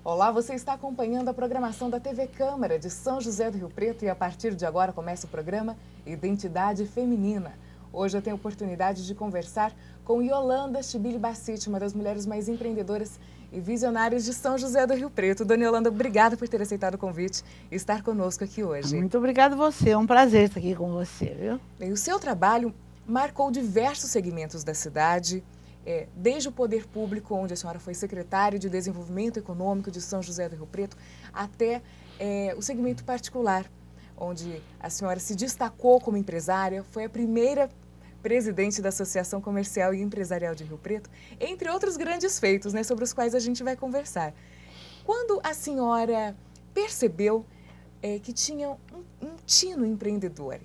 Olá, você está acompanhando a programação da TV Câmara de São José do Rio Preto e a partir de agora começa o programa Identidade Feminina. Hoje eu tenho a oportunidade de conversar com Yolanda Chibili Bacite, uma das mulheres mais empreendedoras e visionárias de São José do Rio Preto. Dona Yolanda, obrigada por ter aceitado o convite e estar conosco aqui hoje. Muito obrigada a você, é um prazer estar aqui com você, viu? E o seu trabalho marcou diversos segmentos da cidade, desde o poder público, onde a senhora foi secretária de Desenvolvimento Econômico de São José do Rio Preto, até o segmento particular, onde a senhora se destacou como empresária, foi a primeira presidente da Associação Comercial e Empresarial de Rio Preto, entre outros grandes feitos, né, sobre os quais a gente vai conversar. Quando a senhora percebeu que tinha um tino empreendedor,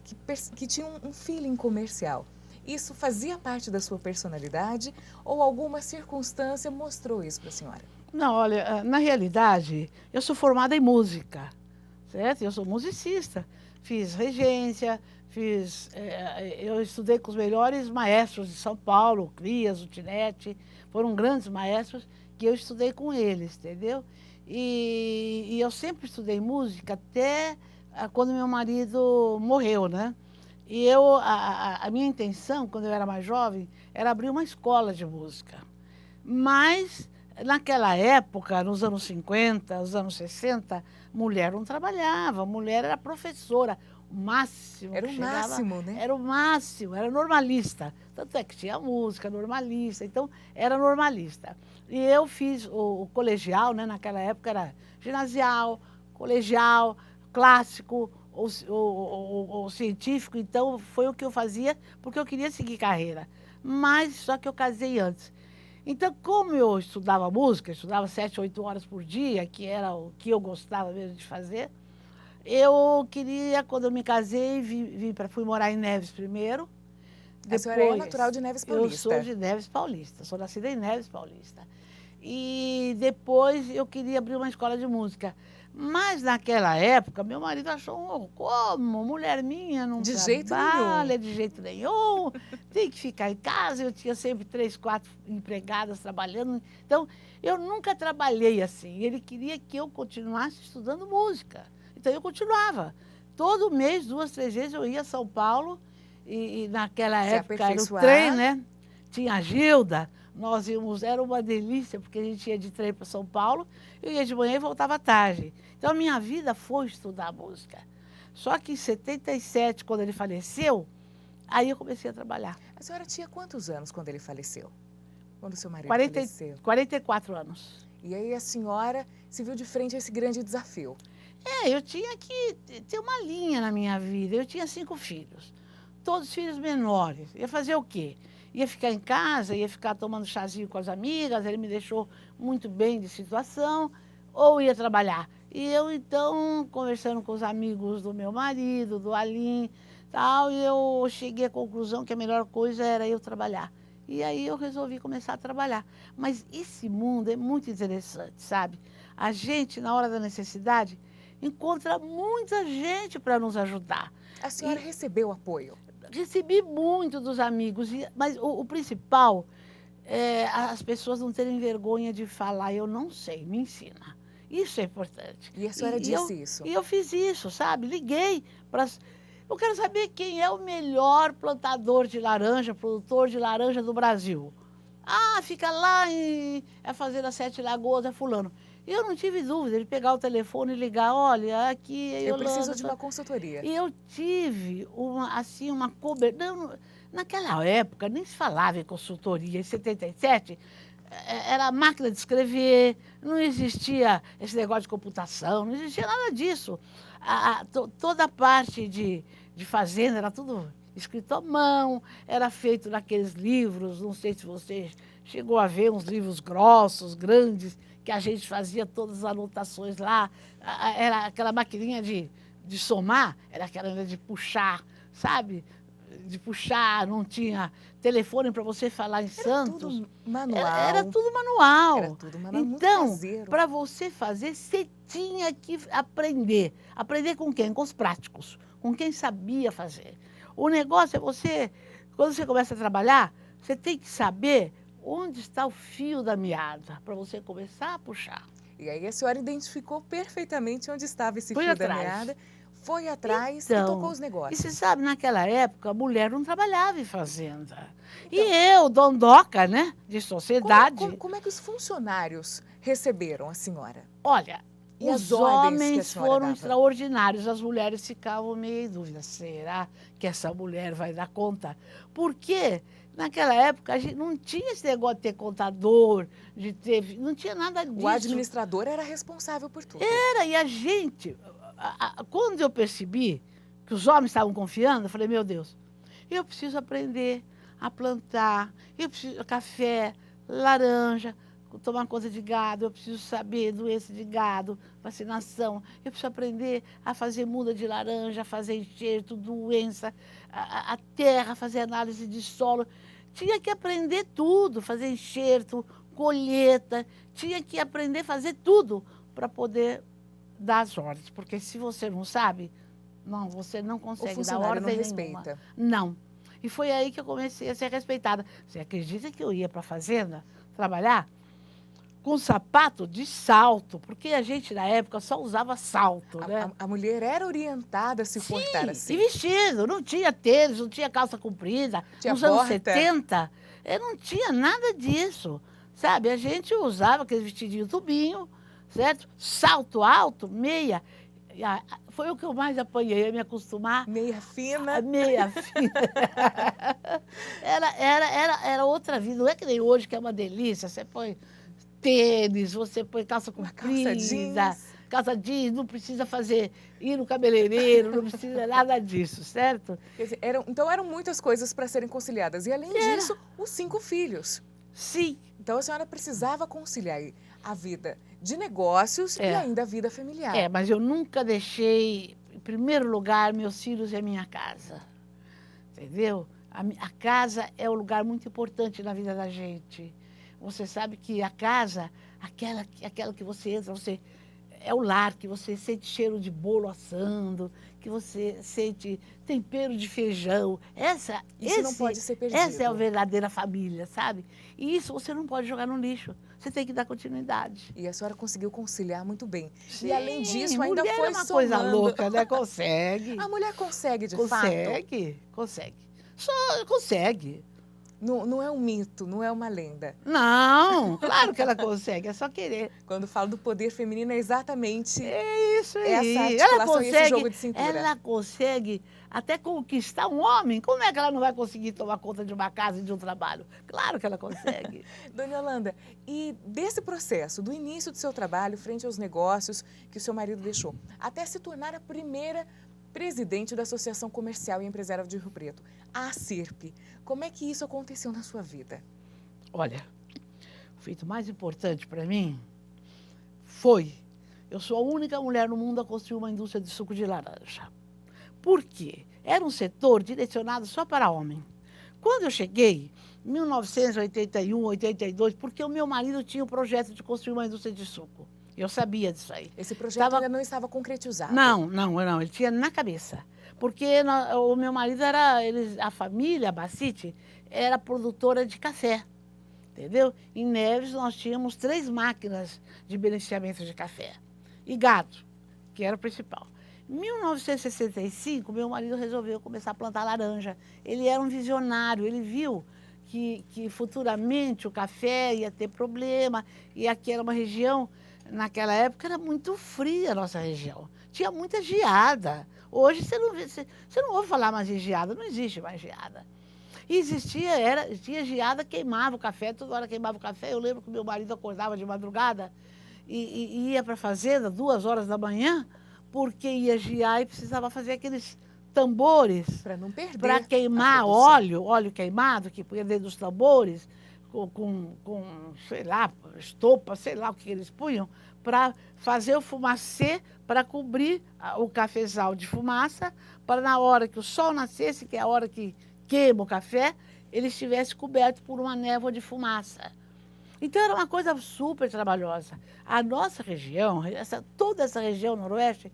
que tinha um feeling comercial, isso fazia parte da sua personalidade ou alguma circunstância mostrou isso para a senhora? Não, olha, na realidade, eu sou formada em música, certo? Eu sou musicista, fiz regência, eu estudei com os melhores maestros de São Paulo, o Crias, o Tinete, foram grandes maestros que eu estudei com eles, entendeu? E eu sempre estudei música até quando meu marido morreu, né? E a minha intenção, quando eu era mais jovem, era abrir uma escola de música. Mas, naquela época, nos anos 50, nos anos 60, mulher não trabalhava, mulher era professora. O máximo. Era o máximo, né? Era o máximo, era normalista. Tanto é que tinha música, normalista, então era normalista. E eu fiz o colegial, né? Naquela época era ginasial, colegial, clássico, ou científico, então foi o que eu fazia, porque eu queria seguir carreira. Mas só que eu casei antes. Então, como eu estudava música, estudava 7, 8 horas por dia, que era o que eu gostava mesmo de fazer, eu queria, quando eu me casei, fui morar em Neves primeiro. A senhora é natural de Neves Paulista? Eu sou de Neves Paulista, sou nascida em Neves Paulista. E depois eu queria abrir uma escola de música. Mas naquela época, meu marido achou, como? Mulher minha não trabalha de jeito nenhum, tem que ficar em casa. Eu tinha sempre 3, 4 empregadas trabalhando. Então, eu nunca trabalhei assim. Ele queria que eu continuasse estudando música. Então, eu continuava. Todo mês, 2, 3 vezes, eu ia a São Paulo. E naquela época era o trem, né? Tinha a Gilda. Nós íamos, era uma delícia, porque a gente ia de trem para São Paulo, eu ia de manhã e voltava à tarde. Então, a minha vida foi estudar música. Só que em 77, quando ele faleceu, aí eu comecei a trabalhar. A senhora tinha quantos anos quando ele faleceu? Quando o seu marido faleceu? 44 anos. E aí a senhora se viu de frente a esse grande desafio? Eu tinha que ter uma linha na minha vida. Eu tinha 5 filhos, todos filhos menores. Ia fazer o quê? Ia ficar em casa, ia ficar tomando chazinho com as amigas, ele me deixou muito bem de situação, ou ia trabalhar. E eu, então, conversando com os amigos do meu marido, do Alim, tal, e eu cheguei à conclusão que a melhor coisa era eu trabalhar. E aí eu resolvi começar a trabalhar. Mas esse mundo é muito interessante, sabe? A gente, na hora da necessidade, encontra muita gente para nos ajudar. A senhora recebeu apoio? Recebi muito dos amigos, mas o principal é as pessoas não terem vergonha de falar, eu não sei, me ensina. Isso é importante. E a senhora disse isso? E eu fiz isso, sabe? Liguei para... Eu quero saber quem é o melhor plantador de laranja, produtor de laranja do Brasil. Ah, fica lá a Fazenda 7 Lagoas, é fulano. E eu não tive dúvida de pegar o telefone e ligar, olha, aqui é Yolanda. Eu preciso de uma consultoria. E eu tive uma cobertura. Naquela época nem se falava em consultoria. Em 77 era máquina de escrever, não existia esse negócio de computação, não existia nada disso. Toda a parte de fazenda era tudo escrito à mão, era feito naqueles livros, não sei se você chegou a ver uns livros grossos, grandes, que a gente fazia todas as anotações lá. Era aquela maquininha de somar, era aquela de puxar, sabe? De puxar, não tinha telefone para você falar em Santos. Tudo manual. Era tudo manual. Era tudo manual. Então, para você fazer, você tinha que aprender. Aprender com quem? Com os práticos, com quem sabia fazer. O negócio é você, quando você começa a trabalhar, você tem que saber onde está o fio da meada, para você começar a puxar. E aí a senhora identificou perfeitamente onde estava esse Fui fio da atrás. meada, foi atrás e Então, tocou os e negócios. você sabe, naquela época, a mulher não trabalhava em fazenda. E Então, eu, dondoca, né, de sociedade, como é que os funcionários receberam a senhora? olha, E as os ordens que a homens senhora foram dava? extraordinários, as mulheres ficavam meio em dúvida. Será que essa mulher vai dar conta? Porque naquela época a gente não tinha esse negócio de ter contador, de ter, não tinha nada disso. O administrador era responsável por tudo. E a gente, quando eu percebi que os homens estavam confiando, eu falei, meu Deus, eu preciso aprender a plantar, eu preciso café, laranja, tomar conta de gado, eu preciso saber doença de gado, vacinação, eu preciso aprender a fazer muda de laranja, a fazer enxerto, doença, a terra, fazer análise de solo. Tinha que aprender tudo, fazer enxerto, colheita, tinha que aprender a fazer tudo para poder dar as ordens, porque se você não sabe, não, você não O consegue dar funcionário ordem não nenhuma. respeita. Não. E foi aí que eu comecei a ser respeitada. Você acredita que eu ia para a fazenda trabalhar com sapato de salto? Porque a gente, na época, só usava salto, né? A mulher era orientada a se portar assim. E vestido. Não tinha tênis, não tinha calça comprida. Tinha Nos anos bota. 70, não tinha nada disso. Sabe, a gente usava aquele vestidinho tubinho, certo? Salto alto, meia. Foi o que eu mais apanhei, a me acostumar. Meia fina. A meia fina. Era outra vida. Não é que nem hoje, que é uma delícia. Você põe tênis, você põe calça comprida, calça jeans, não precisa ir no cabeleireiro, não precisa nada disso, certo? Quer dizer, então eram muitas coisas para serem conciliadas. E além disso, os 5 filhos. Sim. Então a senhora precisava conciliar a vida de negócios e ainda a vida familiar. Mas eu nunca deixei, em primeiro lugar, meus filhos e a minha casa. Entendeu? A casa é um lugar muito importante na vida da gente. Você sabe que a casa, aquela que você entra, é o lar, que você sente cheiro de bolo assando, que você sente tempero de feijão. Isso não pode ser perdido. Essa é a verdadeira família, sabe? E isso você não pode jogar no lixo. Você tem que dar continuidade. E a senhora conseguiu conciliar muito bem. Sim, e além disso, ainda mulher foi é uma somando. coisa louca, né? Consegue. A mulher consegue, de fato? Consegue. Só consegue. Não é um mito, não é uma lenda. Não, claro que ela consegue, é só querer. Quando falo do poder feminino, é exatamente isso aí. essa articulação e esse jogo de cintura. Ela consegue até conquistar um homem. Como é que ela não vai conseguir tomar conta de uma casa e de um trabalho? Claro que ela consegue. Dona Yolanda, e desse processo, do início do seu trabalho, frente aos negócios que o seu marido deixou, até se tornar a primeira presidente da Associação Comercial e Empresarial de Rio Preto, a ACIRP, como é que isso aconteceu na sua vida? Olha, o feito mais importante para mim eu sou a única mulher no mundo a construir uma indústria de suco de laranja. Por quê? Era um setor direcionado só para homem. Quando eu cheguei, em 1981, 82, porque o meu marido tinha o projeto de construir uma indústria de suco. Eu sabia disso aí. Esse projeto ainda não estava concretizado? Não, ele tinha na cabeça. Porque o meu marido a família, a Bacite, era produtora de café, entendeu? Em Neves nós tínhamos 3 máquinas de beneficiamento de café. E gado, que era o principal. Em 1965, meu marido resolveu começar a plantar laranja. Ele era um visionário, ele viu que futuramente o café ia ter problema, e aqui era uma região, naquela época era muito fria a nossa região. Tinha muita geada. Hoje você não ouve falar mais em geada, não existe mais geada. E tinha geada, queimava o café, toda hora queimava o café. Eu lembro que meu marido acordava de madrugada e ia para a fazenda, 2 horas da manhã, porque ia gear e precisava fazer aqueles tambores para não perder, para queimar óleo queimado, que punha dentro dos tambores, com sei lá, estopa, sei lá o que eles punham, para fazer o fumacê, para cobrir o cafezal de fumaça, para na hora que o sol nascesse, que é a hora que queima o café, ele estivesse coberto por uma névoa de fumaça. Então era uma coisa super trabalhosa. A nossa região, toda essa região noroeste,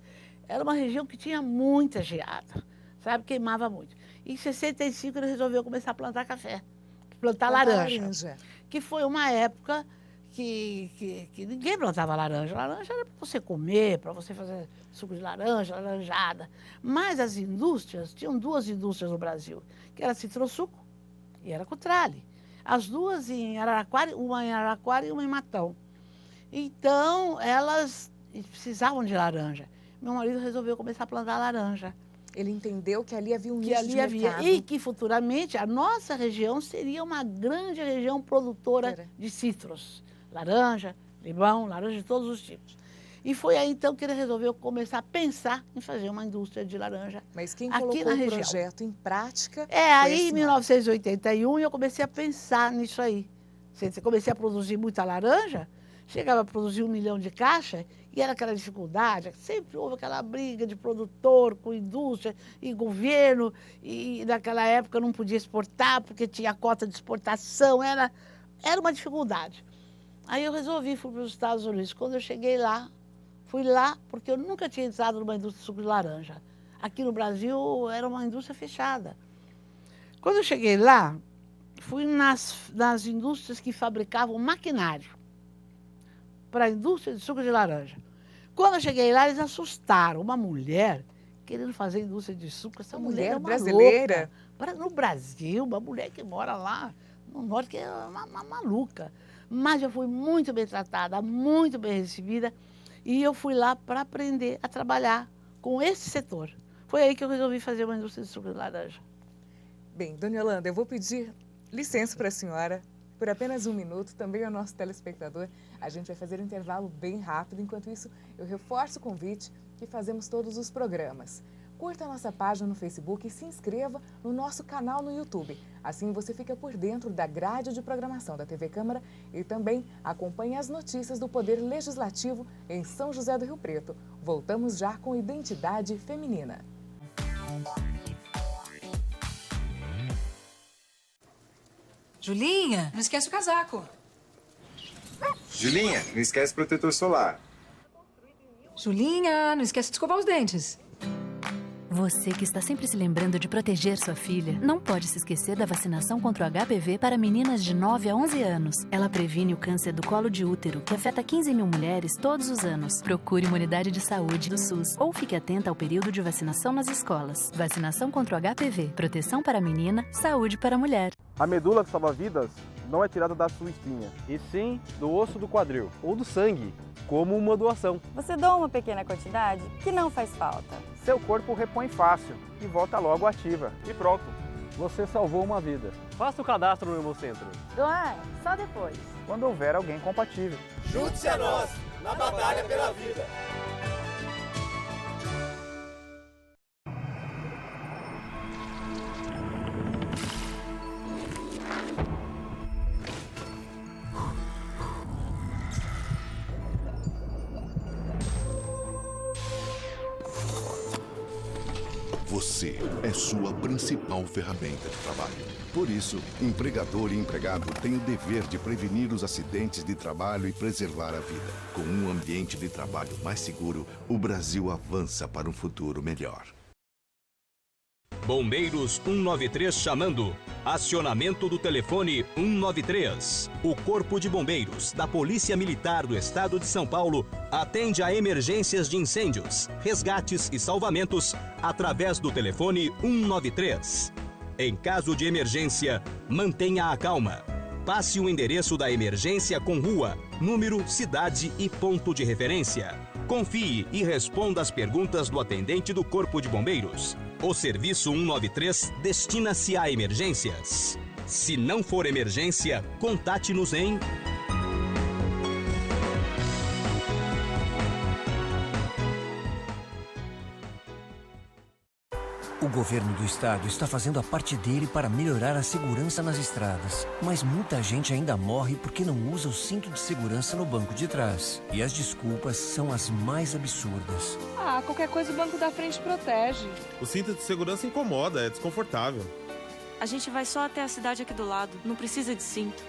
era uma região que tinha muita geada, sabe? Queimava muito. Em 65 ele resolveu começar a plantar café, plantar laranja. Que foi uma época que ninguém plantava laranja. Laranja era para você comer, para você fazer suco de laranja, laranjada. Mas as indústrias, tinham duas indústrias no Brasil, que era Citrosuco e era Cutrale. As duas em Araraquara, uma em Araraquara e uma em Matão. Então, elas precisavam de laranja. Meu marido resolveu começar a plantar laranja. Ele entendeu que ali havia um Que nicho ali de havia, mercado. e que futuramente a nossa região seria uma grande região produtora de citros. Laranja, limão, laranja de todos os tipos. E foi aí então que ele resolveu começar a pensar em fazer uma indústria de laranja. Mas quem aqui colocou na o região. projeto em prática Aí em 1981 eu comecei a pensar nisso aí. Comecei a produzir muita laranja, chegava a produzir 1 milhão de caixas, e era aquela dificuldade, sempre houve aquela briga de produtor com indústria e governo, e naquela época não podia exportar porque tinha cota de exportação, era uma dificuldade. Aí eu resolvi, fui para os Estados Unidos. Quando eu cheguei lá, fui lá porque eu nunca tinha entrado numa indústria de suco de laranja. Aqui no Brasil era uma indústria fechada. Quando eu cheguei lá, fui nas indústrias que fabricavam maquinário para a indústria de suco de laranja. Quando eu cheguei lá, eles assustaram. Uma mulher querendo fazer indústria de suco. Essa mulher é uma brasileira. Louca. No Brasil, uma mulher que mora lá no norte, que é uma maluca. Mas eu fui muito bem tratada, muito bem recebida. E eu fui lá para aprender a trabalhar com esse setor. Foi aí que eu resolvi fazer uma indústria de suco de laranja. Bem, dona Yolanda, eu vou pedir licença para a senhora por apenas 1 minuto, também ao nosso telespectador. A gente vai fazer um intervalo bem rápido. Enquanto isso, eu reforço o convite que fazemos todos os programas. Curta a nossa página no Facebook e se inscreva no nosso canal no YouTube. Assim você fica por dentro da grade de programação da TV Câmara e também acompanhe as notícias do Poder Legislativo em São José do Rio Preto. Voltamos já com Identidade Feminina. Julinha, não esquece o casaco. Julinha, não esquece o protetor solar. Julinha, não esquece de escovar os dentes. Você que está sempre se lembrando de proteger sua filha, não pode se esquecer da vacinação contra o HPV para meninas de 9 a 11 anos. Ela previne o câncer do colo de útero, que afeta 15 mil mulheres todos os anos. Procure uma unidade de saúde do SUS ou fique atenta ao período de vacinação nas escolas. Vacinação contra o HPV, proteção para a menina, saúde para a mulher. A medula que salva vidas não é tirada da sua espinha, e sim do osso do quadril ou do sangue, como uma doação. Você doa uma pequena quantidade que não faz falta. Seu corpo repõe fácil e volta logo ativa. E pronto, você salvou uma vida. Faça o cadastro no Hemocentro. Doar só depois. Quando houver alguém compatível. Junte-se a nós na batalha pela vida. Você é sua principal ferramenta de trabalho. Por isso, empregador e empregado têm o dever de prevenir os acidentes de trabalho e preservar a vida. Com um ambiente de trabalho mais seguro, o Brasil avança para um futuro melhor. Bombeiros 193 chamando. Acionamento do telefone 193. O Corpo de Bombeiros da Polícia Militar do Estado de São Paulo atende a emergências de incêndios, resgates e salvamentos através do telefone 193. Em caso de emergência, mantenha a calma. Passe o endereço da emergência com rua, número, cidade e ponto de referência. Confie e responda às perguntas do atendente do Corpo de Bombeiros. O Serviço 193 destina-se a emergências. Se não for emergência, contate-nos em... O governo do estado está fazendo a parte dele para melhorar a segurança nas estradas. Mas muita gente ainda morre porque não usa o cinto de segurança no banco de trás. E as desculpas são as mais absurdas. Ah, qualquer coisa o banco da frente protege. O cinto de segurança incomoda, é desconfortável. A gente vai só até a cidade aqui do lado, não precisa de cinto.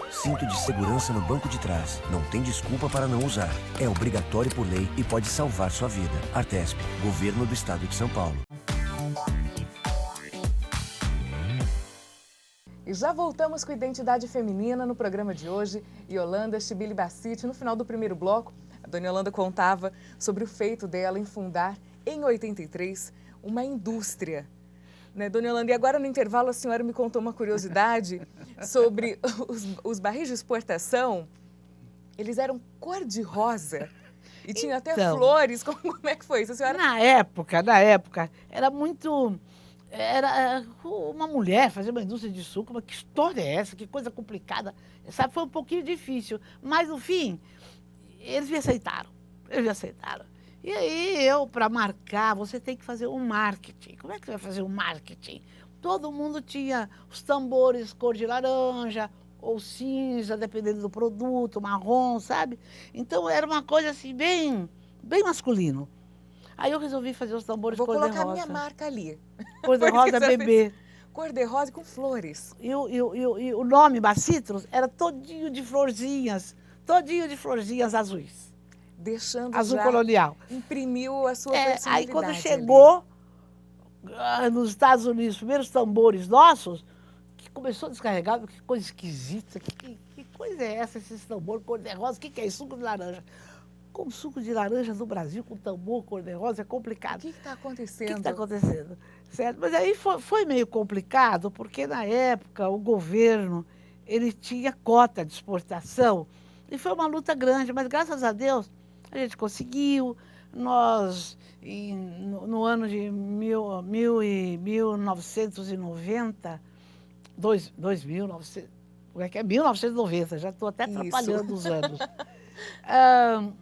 Cinto de segurança no banco de trás. Não tem desculpa para não usar. É obrigatório por lei e pode salvar sua vida. Artesp, Governo do Estado de São Paulo. E Já voltamos com Identidade Feminina no programa de hoje. Yolanda Chibili Bassiti, no final do primeiro bloco, a dona Yolanda contava sobre o feito dela em fundar, em 83, uma indústria. Né, dona Yolanda, e agora no intervalo a senhora me contou uma curiosidade sobre os barris de exportação. Eles eram cor-de-rosa e tinham até flores. Como é que foi isso, a senhora? Na época, era muito... Era uma mulher fazer uma indústria de suco, mas que história é essa? Que coisa complicada. Sabe, foi um pouquinho difícil. Mas, no fim, eles me aceitaram. E aí, para marcar, você tem que fazer um marketing. Como é que você vai fazer um marketing? Todo mundo tinha os tambores cor de laranja ou cinza, dependendo do produto, marrom, sabe? Então, era uma coisa assim, bem masculino. Aí eu resolvi fazer os tambores cor-de-rosa. Vou colocar a minha marca ali. Cor-de-rosa bebê. Cor-de-rosa com flores. E o nome Bassitros era todinho de florzinhas azuis. Deixando azul já colonial. Imprimiu a sua personalidade. Aí quando chegou nos Estados Unidos, os primeiros tambores nossos, que começou a descarregar, que coisa esquisita, que coisa é essa, esses tambores cor-de-rosa, o que é isso? Suco de laranja. Como suco de laranja no Brasil com tambor cor-de-rosa é complicado. O que está acontecendo? O que está acontecendo? Certo? Mas aí foi meio complicado, porque na época o governo ele tinha cota de exportação e foi uma luta grande, mas graças a Deus a gente conseguiu. Nós, no ano de 1990, 1990, já estou até atrapalhando os anos.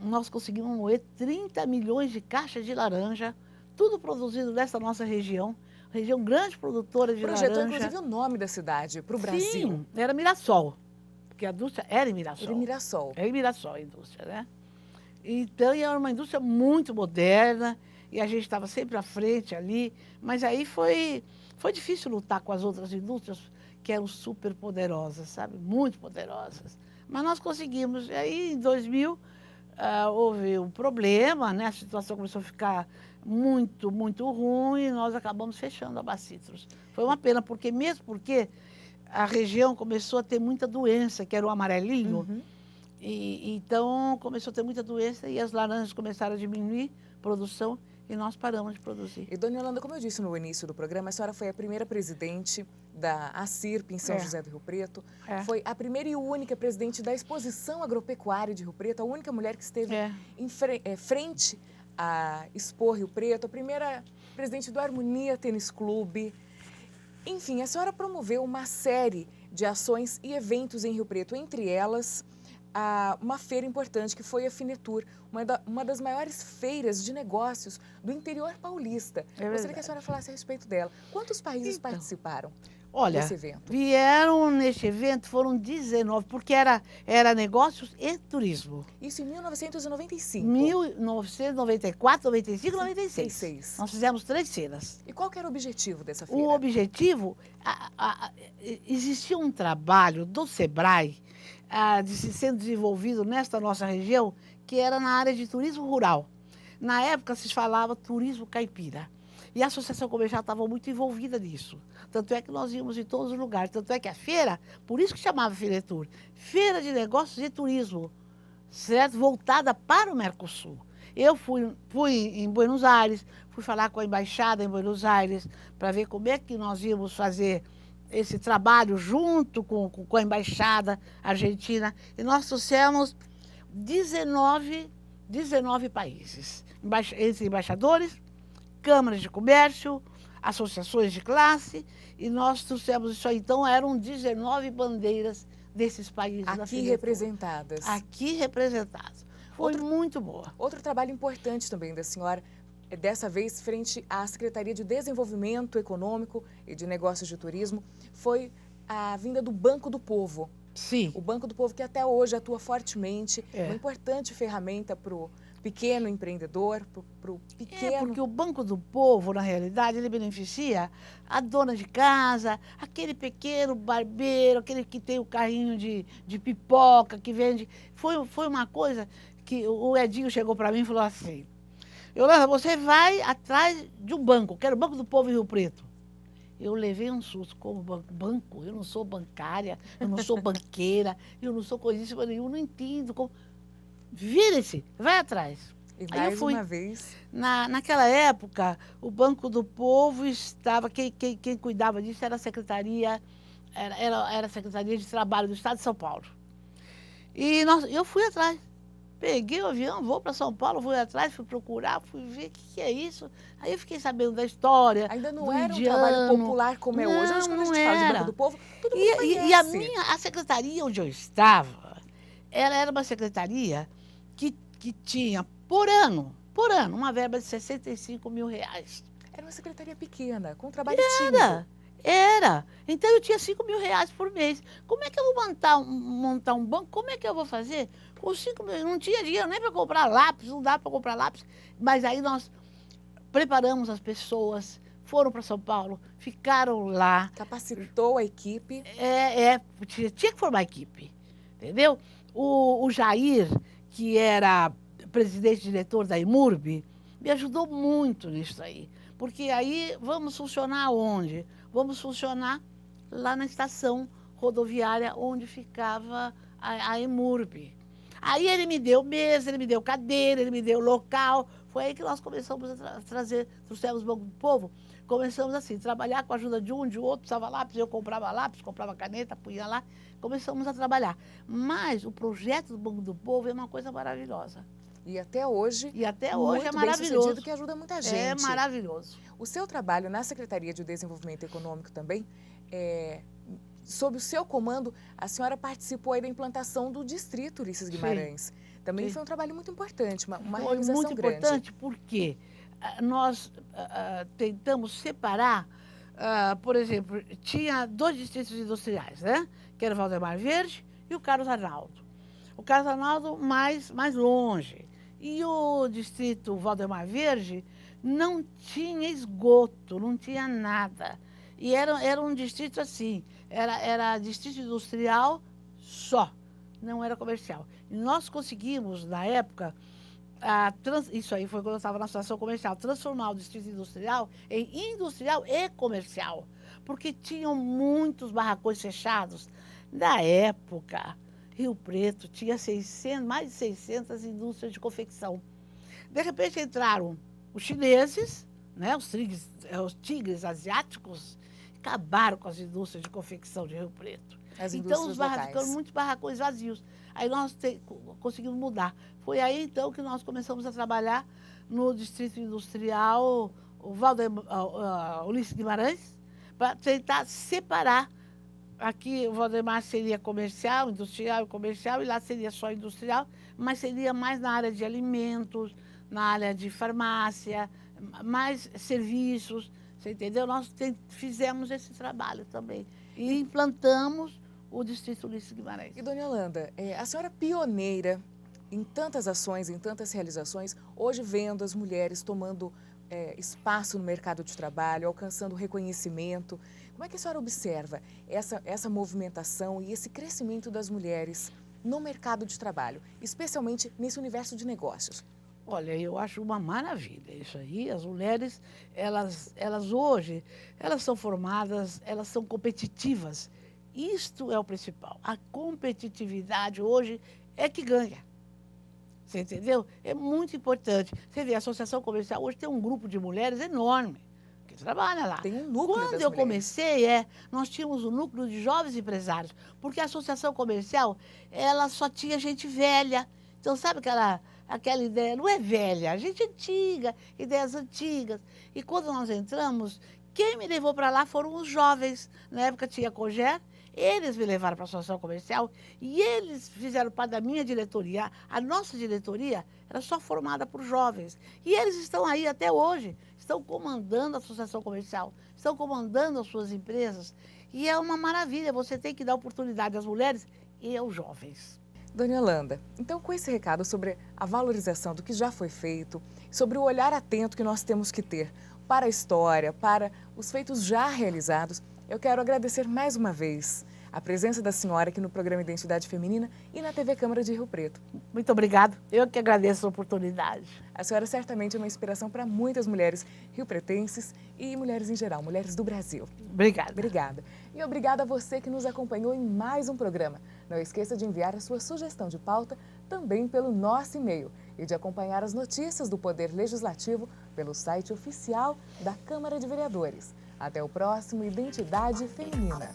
Nós conseguimos moer 30 milhões de caixas de laranja, tudo produzido nessa nossa região grande produtora de laranja. Projetou, inclusive, o nome da cidade para o Brasil. Sim, era Mirassol, porque a indústria era em Mirassol. Era em Mirassol. Era em Mirassol a indústria, né? Então, era uma indústria muito moderna e a gente estava sempre à frente ali, mas aí foi difícil lutar com as outras indústrias que eram super poderosas, sabe? Muito poderosas. Mas nós conseguimos. E aí, em 2000, houve um problema, né? A situação começou a ficar muito, muito ruim e nós acabamos fechando a Bassitros. Foi uma pena, porque a região começou a ter muita doença, que era o amarelinho. Uhum. Então, começou a ter muita doença e as laranjas começaram a diminuir a produção e nós paramos de produzir. E, dona Yolanda, como eu disse no início do programa, a senhora foi a primeira presidente da ACIRP em São José do Rio Preto. Foi a primeira e única presidente da Exposição Agropecuária de Rio Preto, a única mulher que esteve frente a expor Rio Preto, a primeira presidente do Harmonia Tênis Clube. Enfim, a senhora promoveu uma série de ações e eventos em Rio Preto, entre elas uma feira importante que foi a Finetur, uma das maiores feiras de negócios do interior paulista. Gostaria que a senhora falasse a respeito dela. Quantos países participaram desse evento? Vieram neste evento, foram 19, porque era negócios e turismo. Isso em 1995? 1994, 95 e 96. Nós fizemos 3 feiras. E qual que era o objetivo dessa feira? O objetivo, existia um trabalho do SEBRAE, sendo desenvolvido nesta nossa região, que era na área de turismo rural. Na época se falava turismo caipira. E a Associação Comercial estava muito envolvida nisso. Tanto é que nós íamos em todos os lugares. Tanto é que a feira, por isso que chamava Finetur, Feira de Negócios e Turismo, certo? Voltada para o Mercosul. Eu fui em Buenos Aires, fui falar com a embaixada em Buenos Aires para ver como é que nós íamos fazer esse trabalho junto com a embaixada argentina. E nós trouxemos 19 países, entre embaixadores, câmaras de comércio, associações de classe, e nós trouxemos isso aí. Então, eram 19 bandeiras desses países. Aqui representadas. Aqui representadas. Foi muito boa. Outro trabalho importante também da senhora, dessa vez frente à Secretaria de Desenvolvimento Econômico e de Negócios de Turismo, foi a vinda do Banco do Povo. Sim. O Banco do Povo que até hoje atua fortemente, uma importante ferramenta para o pequeno empreendedor, para o pequeno... porque o Banco do Povo, na realidade, ele beneficia a dona de casa, aquele pequeno barbeiro, aquele que tem o carrinho de pipoca, que vende... Foi uma coisa que o Edinho chegou para mim e falou assim: Yolanda, você vai atrás de um banco, quero o Banco do Povo em Rio Preto. Eu levei um susto. Como banco? Eu não sou bancária, eu não sou banqueira, eu não sou coisíssima nenhuma, eu não entendo. Como... Vire-se, vai atrás. E Aí mais eu fui. uma vez... Naquela época, o Banco do Povo estava... Quem cuidava disso era a Secretaria... Era a Secretaria de Trabalho do Estado de São Paulo. E eu fui atrás. Peguei o avião, vou para São Paulo, fui atrás, fui procurar, fui ver o que é isso. Aí eu fiquei sabendo da história. Ainda não do era indiano. Um trabalho popular como é hoje. Hoje, quando a gente fala de Banco do Povo, todo mundo conhece. E a secretaria onde eu estava, ela era uma secretaria que tinha, por ano, uma verba de 65 mil reais. Era uma secretaria pequena, com trabalho tímido. Era. Então eu tinha 5 mil reais por mês. Como é que eu vou montar um banco? Como é que eu vou fazer? Com 5 mil, não tinha dinheiro nem para comprar lápis, não dá para comprar lápis. Mas aí nós preparamos as pessoas, foram para São Paulo, ficaram lá. Capacitou a equipe. Tinha que formar a equipe, entendeu? O Jair, que era presidente e diretor da Imurb, me ajudou muito nisso aí. Porque aí vamos funcionar onde? Vamos funcionar lá na estação rodoviária onde ficava a Imurb. Aí ele me deu mesa, ele me deu cadeira, ele me deu local. Foi aí que nós começamos a trouxemos o Banco do Povo. Começamos assim, trabalhar com a ajuda de um, de outro, precisava lápis, eu comprava lápis, comprava caneta, punha lá. Começamos a trabalhar. Mas o projeto do Banco do Povo é uma coisa maravilhosa. E até hoje é maravilhoso. Que ajuda muita gente. É maravilhoso. O seu trabalho na Secretaria de Desenvolvimento Econômico também, sob o seu comando, a senhora participou aí da implantação do Distrito Ulisses Guimarães. Também foi um trabalho muito importante, uma realização muito grande. Muito importante porque nós tentamos separar, por exemplo, tinha 2 distritos industriais, né? Que era o Valdemar Verde e o Carlos Arnaldo. O Carlos Arnaldo mais longe. E o distrito Valdemar Verde não tinha esgoto, não tinha nada. E era um distrito assim, era distrito industrial só, não era comercial. E nós conseguimos, na época, isso aí foi quando eu estava na situação comercial, transformar o distrito industrial em industrial e comercial. Porque tinham muitos barracões fechados. Na época, Rio Preto tinha mais de 600 indústrias de confecção. De repente entraram os chineses, né, os tigres asiáticos, acabaram com as indústrias de confecção de Rio Preto. Então ficaram muitos barracões vazios. Aí nós conseguimos mudar. Foi aí então que nós começamos a trabalhar no Distrito Industrial Ulisses Guimarães, para tentar separar. Aqui o Valdemar seria comercial, industrial e comercial, e lá seria só industrial, mas seria mais na área de alimentos, na área de farmácia, mais serviços, você entendeu? Nós fizemos esse trabalho também e implantamos o Distrito Ulisses Guimarães. E, dona Yolanda, a senhora pioneira em tantas ações, em tantas realizações, hoje vendo as mulheres tomando espaço no mercado de trabalho, alcançando reconhecimento. Como é que a senhora observa essa movimentação e esse crescimento das mulheres no mercado de trabalho, especialmente nesse universo de negócios? Olha, eu acho uma maravilha isso aí. As mulheres, elas hoje, elas são formadas, elas são competitivas. Isto é o principal. A competitividade hoje é que ganha. Você entendeu? É muito importante. Você vê, a Associação Comercial hoje tem um grupo de mulheres enorme que trabalha lá. Tem um núcleo Quando eu comecei, nós tínhamos um núcleo de jovens empresários, porque a Associação Comercial, ela só tinha gente velha. Então, sabe aquela ideia? Não é velha, gente antiga, ideias antigas. E quando nós entramos, quem me levou para lá foram os jovens. Na época tinha a Coger. Eles me levaram para a Associação Comercial e eles fizeram parte da minha diretoria. A nossa diretoria era só formada por jovens. E eles estão aí até hoje, estão comandando a Associação Comercial, estão comandando as suas empresas. E é uma maravilha, você tem que dar oportunidade às mulheres e aos jovens. Dona Yolanda, então com esse recado sobre a valorização do que já foi feito, sobre o olhar atento que nós temos que ter para a história, para os feitos já realizados, eu quero agradecer mais uma vez a presença da senhora aqui no programa Identidade Feminina e na TV Câmara de Rio Preto. Muito obrigado. Eu que agradeço a oportunidade. A senhora certamente é uma inspiração para muitas mulheres riopretenses e mulheres em geral, mulheres do Brasil. Obrigada. Obrigada. E obrigada a você que nos acompanhou em mais um programa. Não esqueça de enviar a sua sugestão de pauta também pelo nosso e-mail e de acompanhar as notícias do Poder Legislativo pelo site oficial da Câmara de Vereadores. Até o próximo Identidade Feminina.